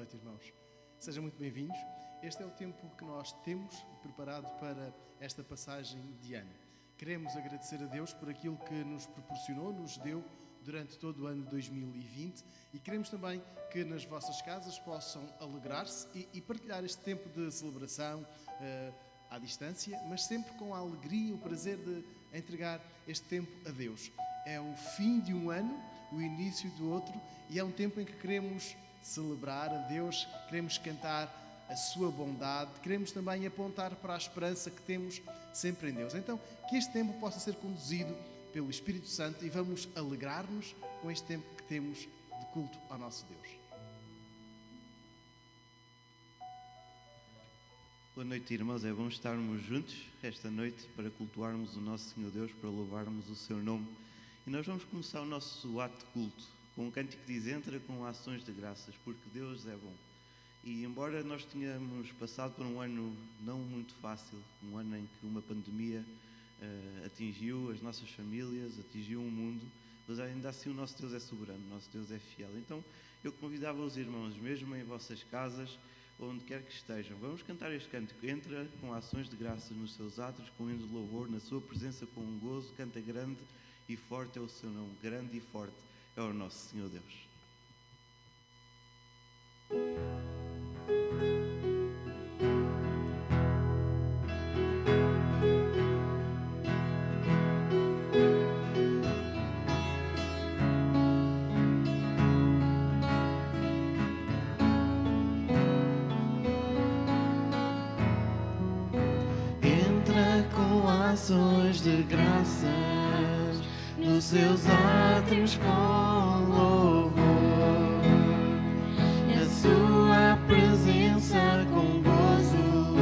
noite, irmãos. Sejam muito bem-vindos. Este é o tempo que nós temos preparado para esta passagem de ano. Queremos agradecer a Deus por aquilo que nos proporcionou, nos deu durante todo o ano de 2020 e queremos também que nas vossas casas possam alegrar-se e partilhar este tempo de celebração à distância, mas sempre com a alegria e o prazer de entregar este tempo a Deus. É o fim de um ano, o início do outro, e é um tempo em que queremos celebrar a Deus, queremos cantar a sua bondade, queremos também apontar para a esperança que temos sempre em Deus. Então, que este tempo possa ser conduzido pelo Espírito Santo e vamos alegrar-nos com este tempo que temos de culto ao nosso Deus. Boa noite, irmãos. É bom estarmos juntos esta noite para cultuarmos o nosso Senhor Deus, para louvarmos o seu nome. E nós vamos começar o nosso ato de culto com um cântico que diz: entra com ações de graças, porque Deus é bom. E embora nós tenhamos passado por um ano não muito fácil, um ano em que uma pandemia atingiu as nossas famílias, atingiu o mundo, mas ainda assim o nosso Deus é soberano, o nosso Deus é fiel. Então eu convidava os irmãos, mesmo em vossas casas, onde quer que estejam, vamos cantar este cântico. Entra com ações de graças nos seus atos, com hinos de louvor, na sua presença com um gozo, canta grande e forte é o seu nome, grande e forte é o nosso Senhor Deus. Ações de graças nos seus átrios com louvor, na sua presença com gozo,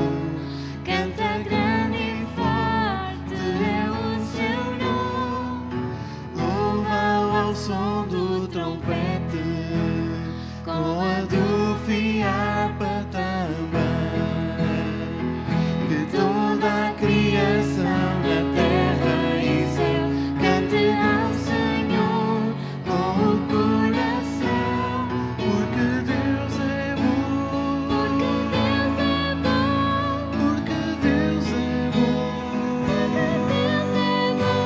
canta grande e forte é o seu nome, louva ao som do trompete, com a do fiarpa também, que toda a criação da terra e céu cante ao Senhor com o coração, porque Deus é bom, porque Deus é bom,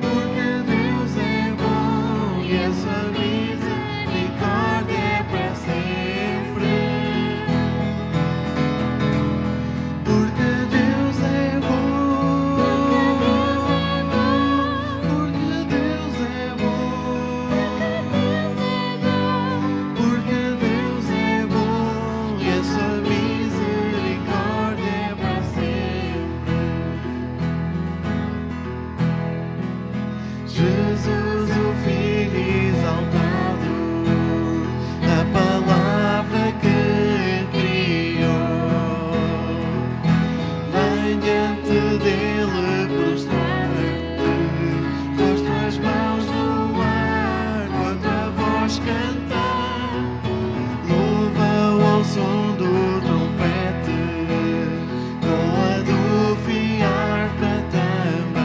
porque Deus é bom, e a sua misericórdia é para sempre. Porque Deus é bom, porque Deus é bom, e a sua misericórdia é para sempre. Jesus, o Filho exaltado, a palavra que criou, vem diante dele prostrar-te, com as tuas mãos no ar, com a tua voz cantar, louva-o ao som do trompete, com a do fiarpa também,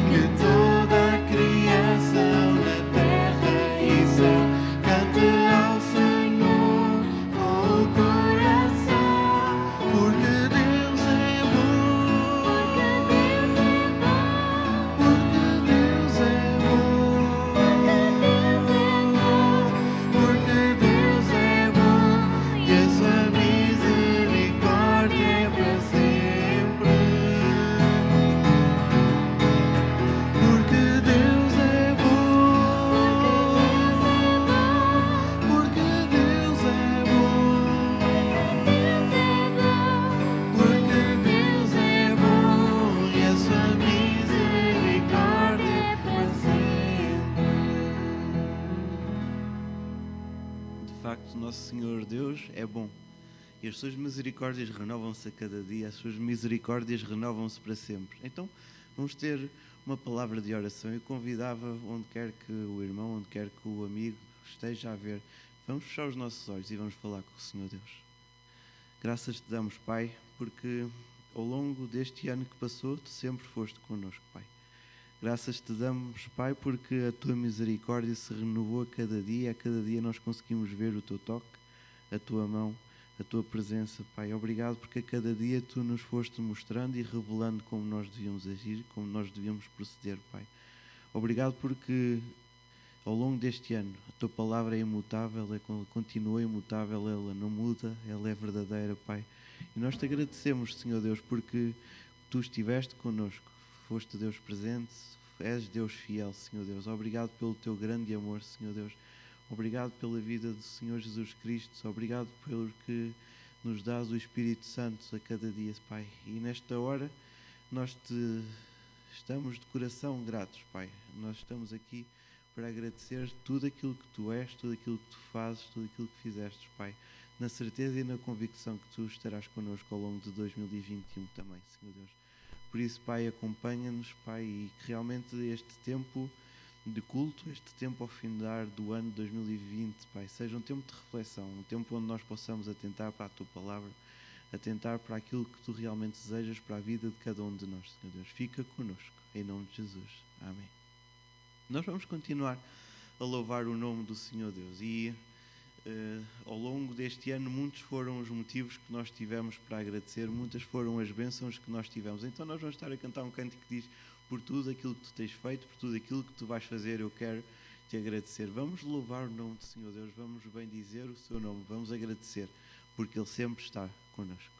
que toda a criação da terra e céu cante ao Senhor com o coração, porque Deus é bom, porque Deus é bom, porque Deus é bom, e a sua misericórdia é para sempre. Porque Deus é bom, porque Deus é bom, porque Deus é bom, e a sua misericórdia é para sempre. De facto, o nosso Senhor Deus é bom e as suas misericórdias renovam-se a cada dia, as suas misericórdias renovam-se para sempre. Então, vamos ter uma palavra de oração. Eu convidava, onde quer que o irmão, onde quer que o amigo esteja a ver, vamos fechar os nossos olhos e vamos falar com o Senhor Deus. Graças te damos, Pai, porque ao longo deste ano que passou, tu sempre foste connosco, Pai. Graças te damos, Pai, porque a tua misericórdia se renovou a cada dia nós conseguimos ver o teu toque, a tua mão, a tua presença, Pai. Obrigado porque a cada dia tu nos foste mostrando e revelando como nós devíamos agir, como nós devíamos proceder, Pai. Obrigado porque ao longo deste ano a tua palavra é imutável, continua imutável, ela não muda, ela é verdadeira, Pai. E nós te agradecemos, Senhor Deus, porque tu estiveste connosco, foste Deus presente, és Deus fiel, Senhor Deus. Obrigado pelo teu grande amor, Senhor Deus. Obrigado pela vida do Senhor Jesus Cristo. Obrigado porque nos dás o Espírito Santo a cada dia, Pai. E nesta hora nós te estamos de coração gratos, Pai. Nós estamos aqui para agradecer tudo aquilo que tu és, tudo aquilo que tu fazes, tudo aquilo que fizeste, Pai. Na certeza e na convicção que tu estarás connosco ao longo de 2021 também, Senhor Deus. Por isso, Pai, acompanha-nos, Pai, e que realmente este tempo de culto, este tempo ao findar do ano de 2020, Pai, seja um tempo de reflexão, um tempo onde nós possamos atentar para a tua palavra, atentar para aquilo que tu realmente desejas para a vida de cada um de nós, Senhor Deus. Fica connosco, em nome de Jesus. Amém. Nós vamos continuar a louvar o nome do Senhor Deus e ao longo deste ano muitos foram os motivos que nós tivemos para agradecer, muitas foram as bênçãos que nós tivemos. Então nós vamos estar a cantar um cântico que diz: por tudo aquilo que tu tens feito, por tudo aquilo que tu vais fazer, eu quero te agradecer. Vamos louvar o nome do Senhor Deus, vamos bendizer o seu nome, vamos agradecer, porque Ele sempre está connosco.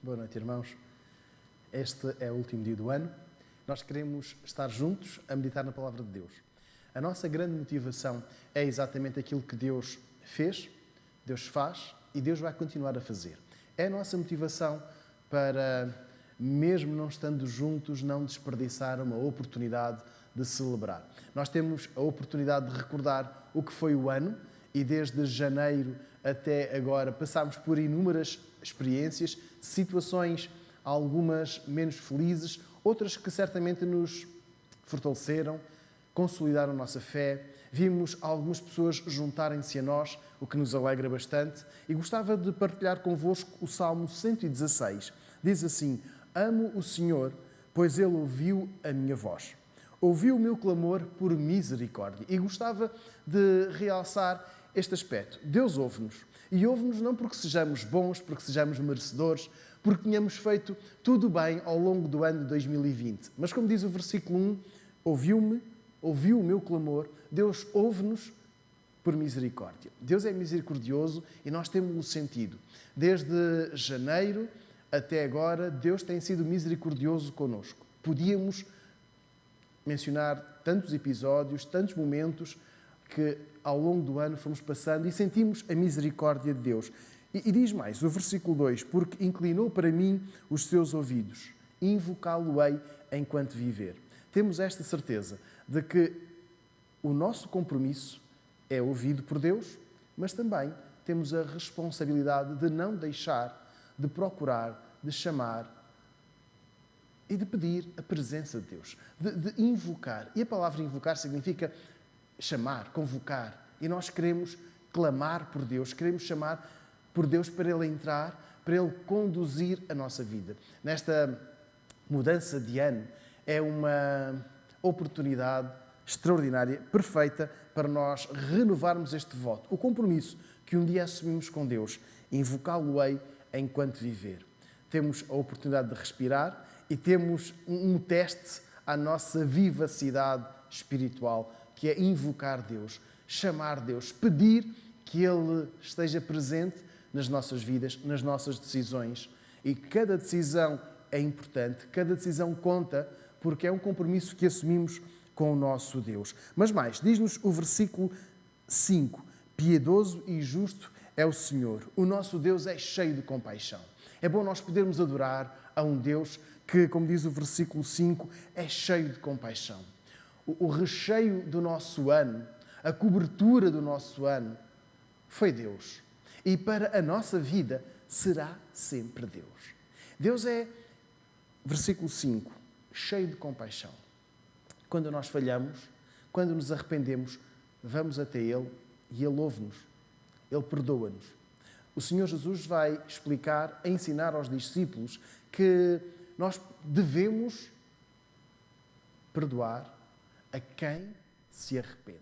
Boa noite, irmãos. Este é o último dia do ano. Nós queremos estar juntos a meditar na Palavra de Deus. A nossa grande motivação é exatamente aquilo que Deus fez, Deus faz e Deus vai continuar a fazer. É a nossa motivação para, mesmo não estando juntos, não desperdiçar uma oportunidade de celebrar. Nós temos a oportunidade de recordar o que foi o ano e desde janeiro até agora passámos por inúmeras experiências, situações, algumas menos felizes, outras que certamente nos fortaleceram, consolidaram a nossa fé, vimos algumas pessoas juntarem-se a nós, o que nos alegra bastante, e gostava de partilhar convosco o Salmo 116. Diz assim: amo o Senhor, pois Ele ouviu a minha voz. Ouviu o meu clamor por misericórdia. E gostava de realçar este aspecto. Deus ouve-nos. E ouve-nos não porque sejamos bons, porque sejamos merecedores, porque tenhamos feito tudo bem ao longo do ano de 2020. Mas como diz o versículo 1, ouviu o meu clamor. Deus ouve-nos por misericórdia. Deus é misericordioso e nós temos-o sentido. Desde janeiro até agora, Deus tem sido misericordioso connosco. Podíamos mencionar tantos episódios, tantos momentos que ao longo do ano fomos passando e sentimos a misericórdia de Deus. E diz mais, o versículo 2, porque inclinou para mim os seus ouvidos, invocá-lo-ei enquanto viver. Temos esta certeza de que o nosso compromisso é ouvido por Deus, mas também temos a responsabilidade de não deixar, de procurar, de chamar e de pedir a presença de Deus, de invocar. E a palavra invocar significa chamar, convocar. E nós queremos clamar por Deus, queremos chamar por Deus para Ele entrar, para Ele conduzir a nossa vida. Nesta mudança de ano, é uma oportunidade extraordinária, perfeita, para nós renovarmos este voto, o compromisso que um dia assumimos com Deus, invocá-lo-ei enquanto viver. Temos a oportunidade de respirar e temos um teste à nossa vivacidade espiritual, que é invocar Deus, chamar Deus, pedir que Ele esteja presente nas nossas vidas, nas nossas decisões. E cada decisão é importante, cada decisão conta, porque é um compromisso que assumimos com o nosso Deus. Mas mais, diz-nos o versículo 5, piedoso e justo é o Senhor. O nosso Deus é cheio de compaixão. É bom nós podermos adorar a um Deus que, como diz o versículo 5, é cheio de compaixão. O recheio do nosso ano, a cobertura do nosso ano, foi Deus. E para a nossa vida será sempre Deus. Deus é, versículo 5, cheio de compaixão. Quando nós falhamos, quando nos arrependemos, vamos até Ele e Ele ouve-nos. Ele perdoa-nos. O Senhor Jesus vai explicar, ensinar aos discípulos que nós devemos perdoar a quem se arrepende.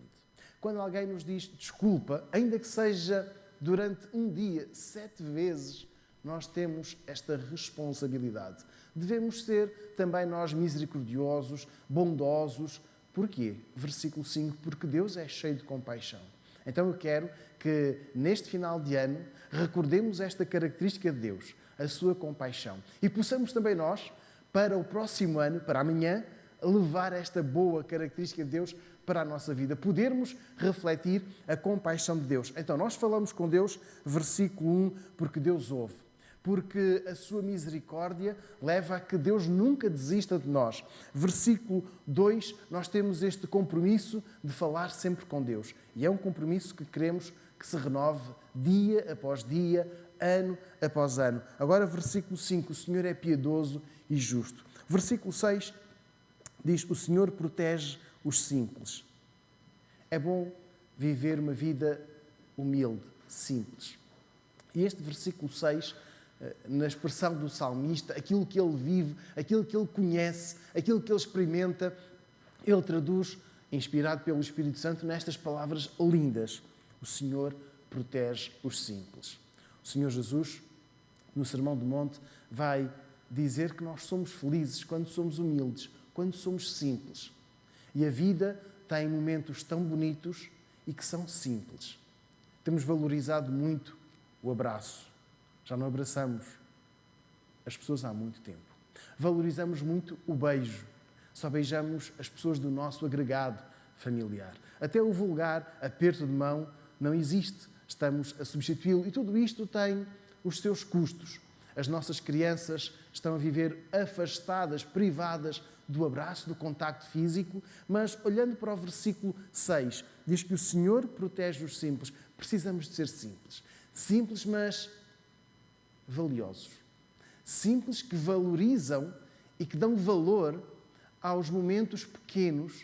Quando alguém nos diz desculpa, ainda que seja durante um dia, 7 vezes, nós temos esta responsabilidade. Devemos ser também nós misericordiosos, bondosos. Porquê? Versículo 5, porque Deus é cheio de compaixão. Então eu quero que neste final de ano recordemos esta característica de Deus, a sua compaixão. E possamos também nós, para o próximo ano, para amanhã, levar esta boa característica de Deus para a nossa vida. Podermos refletir a compaixão de Deus. Então nós falamos com Deus, versículo 1, porque Deus ouve. Porque a sua misericórdia leva a que Deus nunca desista de nós. Versículo 2, nós temos este compromisso de falar sempre com Deus. E é um compromisso que queremos que se renove dia após dia, ano após ano. Agora, versículo 5, o Senhor é piedoso e justo. Versículo 6 diz, o Senhor protege os simples. É bom viver uma vida humilde, simples. E este versículo 6... na expressão do salmista, aquilo que ele vive, aquilo que ele conhece, aquilo que ele experimenta, ele traduz, inspirado pelo Espírito Santo, nestas palavras lindas. O Senhor protege os simples. O Senhor Jesus, no Sermão do Monte, vai dizer que nós somos felizes quando somos humildes, quando somos simples. E a vida tem momentos tão bonitos e que são simples. Temos valorizado muito o abraço. Já não abraçamos as pessoas há muito tempo. Valorizamos muito o beijo. Só beijamos as pessoas do nosso agregado familiar. Até o vulgar aperto de mão não existe. Estamos a substituí-lo. E tudo isto tem os seus custos. As nossas crianças estão a viver afastadas, privadas do abraço, do contacto físico. Mas, olhando para o versículo 6, diz que o Senhor protege os simples. Precisamos de ser simples. Simples, mas valiosos. Simples, que valorizam e que dão valor aos momentos pequenos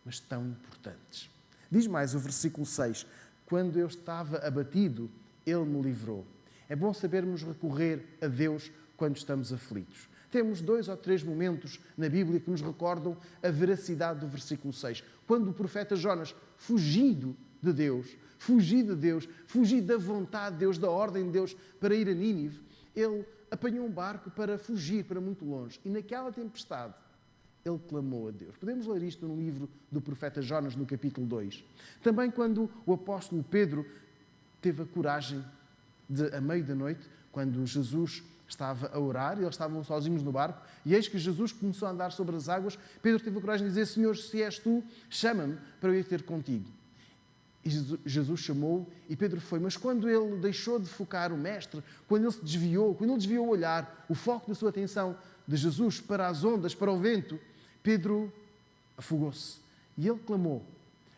mas tão importantes. Diz mais o versículo 6, quando eu estava abatido, Ele me livrou. É bom sabermos recorrer a Deus quando estamos aflitos. Temos 2 ou 3 momentos na Bíblia que nos recordam a veracidade do versículo 6. Quando o profeta Jonas, fugido de Deus, fugido da vontade de Deus, da ordem de Deus para ir a Nínive, ele apanhou um barco para fugir para muito longe. E naquela tempestade, ele clamou a Deus. Podemos ler isto no livro do profeta Jonas, no capítulo 2. Também quando o apóstolo Pedro teve a coragem de, à meia da noite, quando Jesus estava a orar, e eles estavam sozinhos no barco, e eis que Jesus começou a andar sobre as águas, Pedro teve a coragem de dizer, Senhor, se és tu, chama-me para eu ir ter contigo. E Jesus chamou-o e Pedro foi. Mas quando ele deixou de focar o Mestre, quando ele se desviou, quando ele desviou o olhar, o foco da sua atenção de Jesus para as ondas, para o vento, Pedro afogou-se. E ele clamou.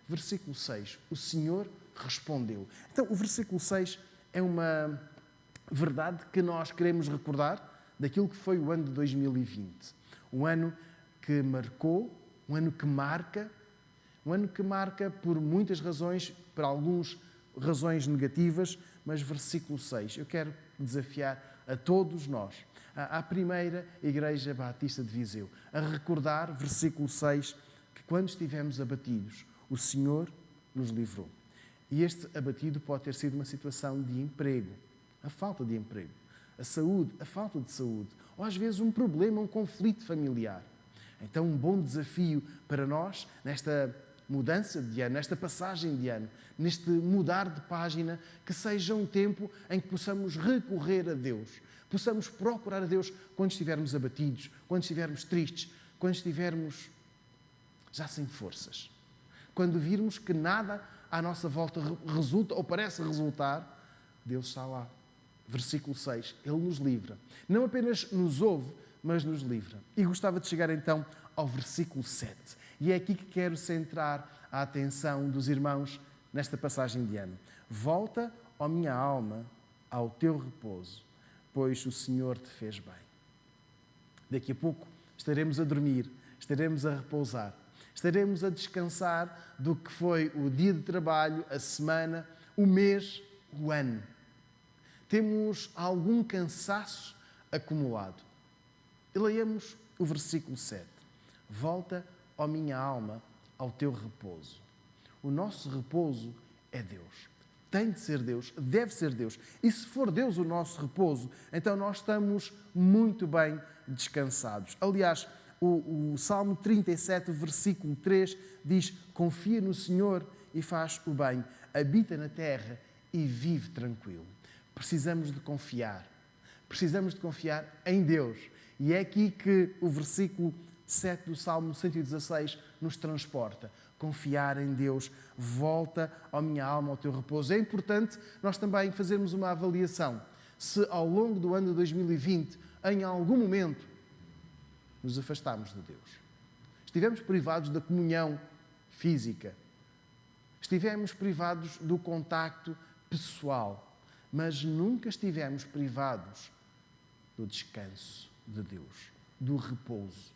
Versículo 6. O Senhor respondeu. Então, o versículo 6 é uma verdade que nós queremos recordar daquilo que foi o ano de 2020. Um ano que marcou, um ano que marca, por muitas razões, para alguns razões negativas, mas versículo 6. Eu quero desafiar a todos nós, à primeira Igreja Batista de Viseu, a recordar, versículo 6, que quando estivemos abatidos, o Senhor nos livrou. E este abatido pode ter sido uma situação de emprego, a falta de emprego, a saúde, a falta de saúde, ou às vezes um problema, um conflito familiar. Então, um bom desafio para nós, nesta mudança de ano, nesta passagem de ano, neste mudar de página, que seja um tempo em que possamos recorrer a Deus, possamos procurar a Deus quando estivermos abatidos, quando estivermos tristes, quando estivermos já sem forças. Quando virmos que nada à nossa volta resulta ou parece resultar, Deus está lá. Versículo 6, Ele nos livra. Não apenas nos ouve, mas nos livra. E gostava de chegar então ao versículo 7. E é aqui que quero centrar a atenção dos irmãos nesta passagem de ano. Volta, ó minha alma, ao teu repouso, pois o Senhor te fez bem. Daqui a pouco estaremos a dormir, estaremos a repousar, estaremos a descansar do que foi o dia de trabalho, a semana, o mês, o ano. Temos algum cansaço acumulado. E leiamos o versículo 7. Volta, ó minha alma, ao teu repouso. O nosso repouso é Deus. Tem de ser Deus, deve ser Deus. E se for Deus o nosso repouso, então nós estamos muito bem descansados. Aliás, o Salmo 37, versículo 3, diz: confia no Senhor e faz o bem, habita na terra e vive tranquilo. Precisamos de confiar em Deus. E é aqui que o versículo 7 do Salmo 116 nos transporta. Confiar em Deus, volta, ó minha alma, ao teu repouso. É importante nós também fazermos uma avaliação. Se ao longo do ano de 2020, em algum momento, nos afastámos de Deus. Estivemos privados da comunhão física. Estivemos privados do contacto pessoal. Mas nunca estivemos privados do descanso de Deus, do repouso.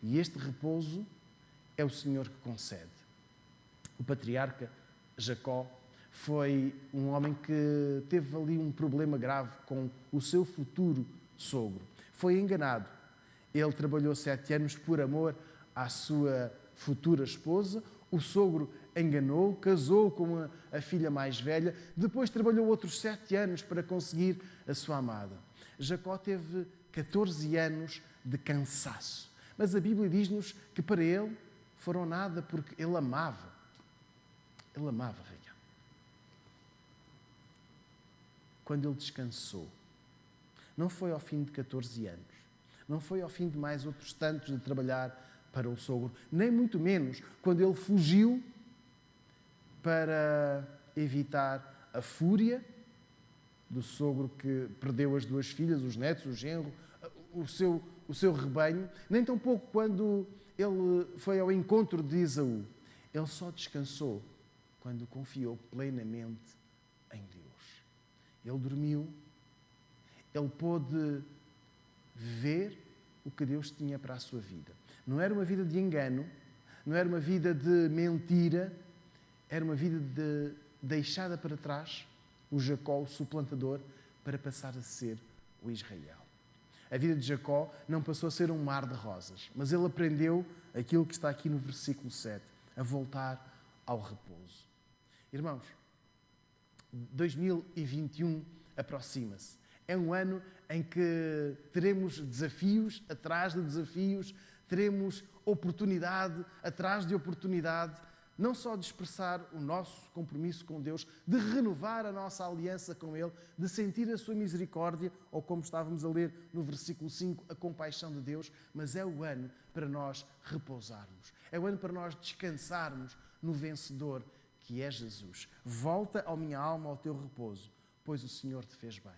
E este repouso é o Senhor que concede. O patriarca Jacó foi um homem que teve ali um problema grave com o seu futuro sogro. Foi enganado. Ele trabalhou 7 anos por amor à sua futura esposa. O sogro enganou, casou com a filha mais velha. Depois trabalhou outros 7 anos para conseguir a sua amada. Jacó teve 14 anos de cansaço. Mas a Bíblia diz-nos que para ele foram nada porque ele amava. Ele amava Raquel. Quando ele descansou, não foi ao fim de 14 anos, não foi ao fim de mais outros tantos de trabalhar para o sogro, nem muito menos quando ele fugiu para evitar a fúria do sogro que perdeu as 2 filhas, os netos, o genro, o seu rebanho, nem tampouco quando ele foi ao encontro de Esaú. Ele só descansou quando confiou plenamente em Deus. Ele dormiu, ele pôde ver o que Deus tinha para a sua vida. Não era uma vida de engano, não era uma vida de mentira, era uma vida deixada para trás, o Jacó, o suplantador, para passar a ser o Israel. A vida de Jacó não passou a ser um mar de rosas, mas ele aprendeu aquilo que está aqui no versículo 7, a voltar ao repouso. Irmãos, 2021 aproxima-se. É um ano em que teremos desafios atrás de desafios, teremos oportunidade atrás de oportunidade, não só de expressar o nosso compromisso com Deus, de renovar a nossa aliança com Ele, de sentir a sua misericórdia, ou como estávamos a ler no versículo 5, a compaixão de Deus, mas é o ano para nós repousarmos. É o ano para nós descansarmos no vencedor, que é Jesus. Volta, ó minha alma, ao teu repouso, pois o Senhor te fez bem.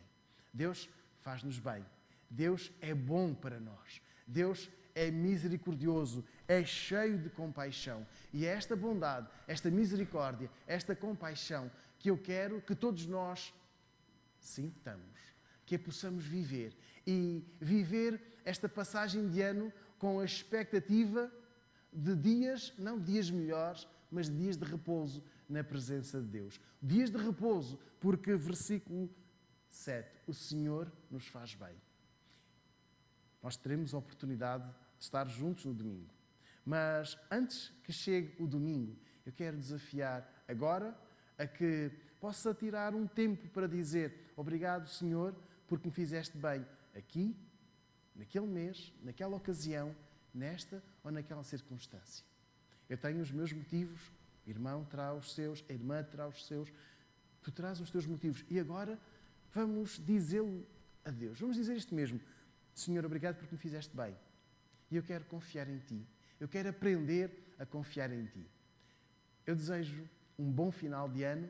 Deus faz-nos bem. Deus é bom para nós. Deus é misericordioso, é cheio de compaixão. E é esta bondade, esta misericórdia, esta compaixão que eu quero que todos nós sintamos, que a possamos viver. E viver esta passagem de ano com a expectativa de dias, não dias melhores, mas de dias de repouso na presença de Deus. Dias de repouso, porque versículo 7, o Senhor nos faz bem. Nós teremos a oportunidade de estar juntos no domingo. Mas antes que chegue o domingo, eu quero desafiar agora a que possa tirar um tempo para dizer obrigado, Senhor, porque me fizeste bem aqui, naquele mês, naquela ocasião, nesta ou naquela circunstância. Eu tenho os meus motivos, o irmão terá os seus, a irmã terá os seus, tu terás os teus motivos. E agora vamos dizê-lo a Deus. Vamos dizer isto mesmo. Senhor, obrigado porque me fizeste bem. E eu quero confiar em Ti. Eu quero aprender a confiar em Ti. Eu desejo um bom final de ano,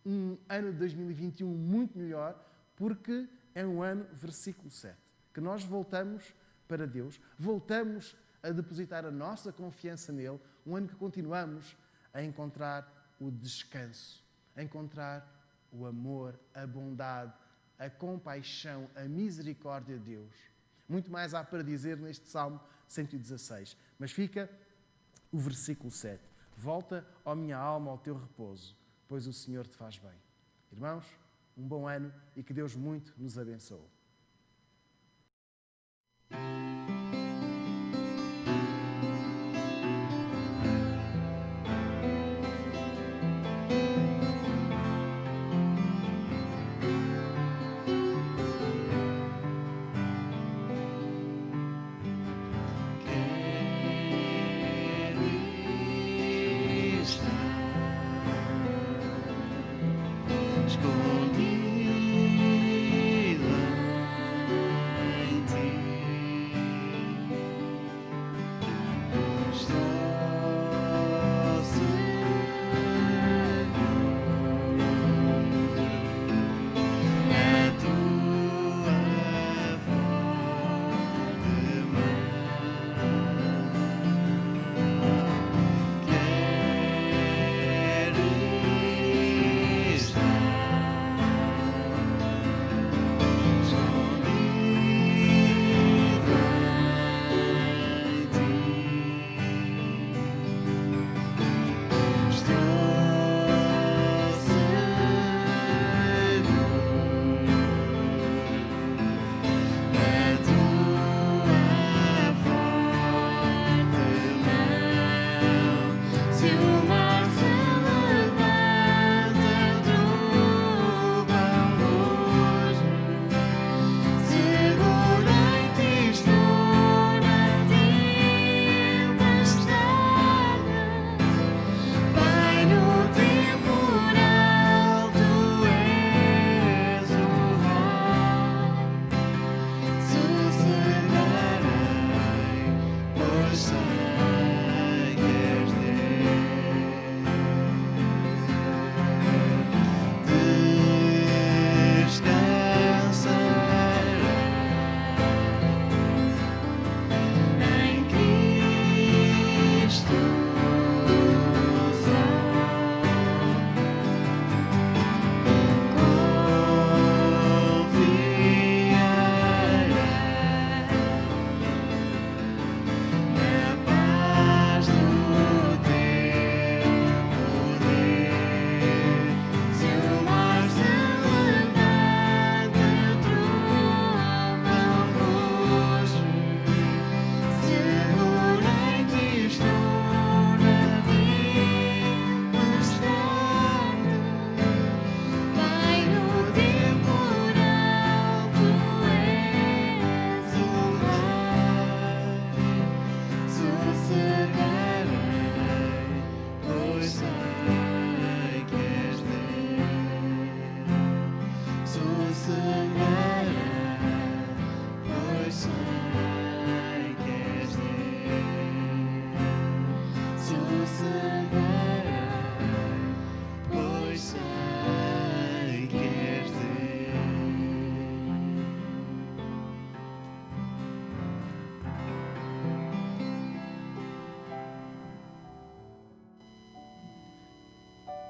um ano de 2021 muito melhor, porque é um ano, versículo 7, que nós voltamos para Deus, voltamos a depositar a nossa confiança nele, um ano que continuamos a encontrar o descanso, a encontrar o amor, a bondade, a compaixão, a misericórdia de Deus. Muito mais há para dizer neste Salmo 116. Mas fica o versículo 7. Volta, ó minha alma, ao teu repouso, pois o Senhor te faz bem. Irmãos, um bom ano e que Deus muito nos abençoe.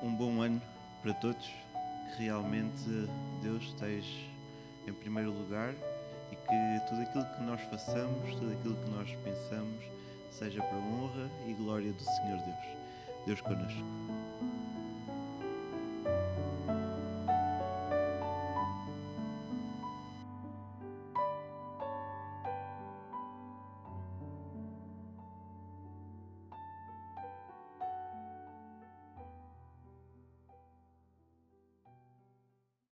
um bom ano para todos, que realmente Deus esteja em primeiro lugar e que tudo aquilo que nós façamos, tudo aquilo que nós pensamos, seja para a honra e glória do Senhor Deus. Deus connosco.